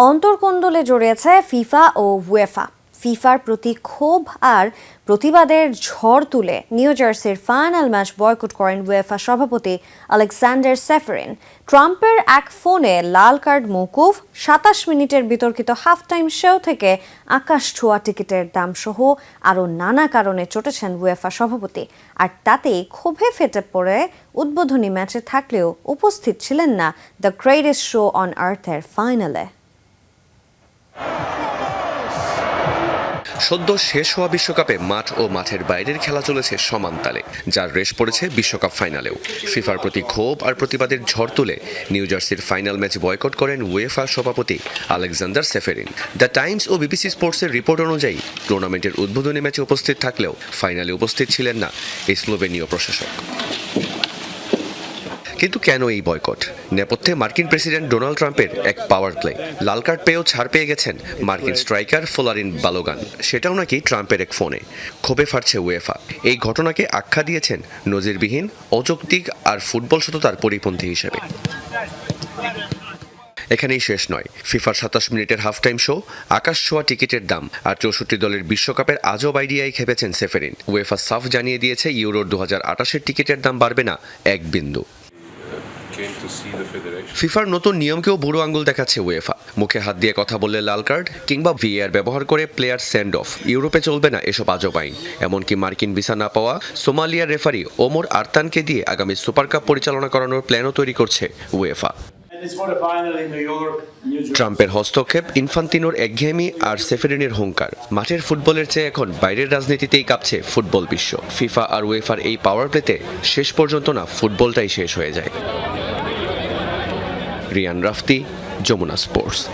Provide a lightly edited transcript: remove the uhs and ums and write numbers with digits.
অন্তর্কোন্দলে জড়িয়েছে FIFA ও UEFA. ফিফার প্রতি ক্ষোভ আর প্রতিবাদের ঝড় তুলে নিউ জার্সির ফাইনাল ম্যাচ বয়কট করেন উয়েফা সভাপতি আলেকজান্ডার সেফেরিন। ট্রাম্পের এক ফোনে লাল কার্ড মওকুফ, ২৭ মিনিটের বিতর্কিত হাফ টাইম শো থেকে আকাশ ছোঁয়া টিকিটের দাম সহ আরও নানা কারণে চটেছেন উয়েফা সভাপতি। আর তাতেই ক্ষোভে ফেটে পড়ে উদ্বোধনী ম্যাচে থাকলেও উপস্থিত ছিলেন না দ্য গ্রেটেস্ট শো অন আর্থের ফাইনালে। সদ্য শেষ হওয়া বিশ্বকাপে মাঠ ও মাঠের বাইরের খেলা চলেছে সমান তালে, যার রেশ পড়েছে বিশ্বকাপ ফাইনালেও। ফিফার প্রতি ক্ষোভ আর প্রতিবাদের ঝড় তুলে নিউ জার্সির ফাইনাল ম্যাচ বয়কট করেন উয়েফা সভাপতি আলেকজান্ডার সেফেরিন। দ্য টাইমস ও বিবিসি স্পোর্টসের রিপোর্ট অনুযায়ী টুর্নামেন্টের উদ্বোধনী ম্যাচে উপস্থিত থাকলেও ফাইনালে উপস্থিত ছিলেন না এই স্লোভেনীয় প্রশাসক। কিন্তু কেন এই বয়কট? নেপথ্যে মার্কিন প্রেসিডেন্ট ডোনাল্ড ট্রাম্পের এক পাওয়ার প্লে। লাল কার্ড পেয়েও ছাড় পেয়ে গেছেন মার্কিন স্ট্রাইকার ফোলারিন বালোগান, সেটাও নাকি ট্রাম্পের এক ফোনে। ক্ষোভে ফাটছে উয়েফা। এই ঘটনাকে আখ্যা দিয়েছেন নজিরবিহীন, অযৌক্তিক আর ফুটবল সততার পরিপন্থী হিসেবে। এখানেই শেষ নয়। ফিফার ২৭ মিনিটের হাফ টাইম শো, আকাশ ছোঁয়া টিকিটের দাম আর ৬৪ দলের বিশ্বকাপের আজব আইডিয়ায় খেপেছেন সেফেরিন। উয়েফা সাফ জানিয়ে দিয়েছে ইউরোর ২০২৮-এর টিকিটের দাম বাড়বে না এক বিন্দু। ফিফার নতুন নিয়মকেও বুড়ো আঙ্গুল দেখাচ্ছে উয়েফা। মুখে হাত দিয়ে কথা বললে লাল কার্ড কিংবা ভিএআর ব্যবহার করে প্লেয়ার সেন্ড অফ। ইউরোপে চলবে না এসব আজব আইন। এমনকি মার্কিন ভিসা না পাওয়া সোমালিয়ার রেফারি ওমর আরতানকে দিয়ে আগামী সুপার কাপ পরিচালনা করানোর প্ল্যানও তৈরি করছে উয়েফা। ট্রাম্পের হস্তক্ষেপ, ইনফান্তিনোর একঘেয়েমি আর সেফেরিনের হুঙ্কার। মাঠের ফুটবলের চেয়ে এখন বাইরের রাজনীতিতেই কাঁপছে ফুটবল বিশ্ব। ফিফা আর উয়েফার এই পাওয়ার প্লেতে শেষ পর্যন্ত না ফুটবলটাই শেষ হয়ে যায়। রিয়ান রাফতি, যমুনা স্পোর্টস।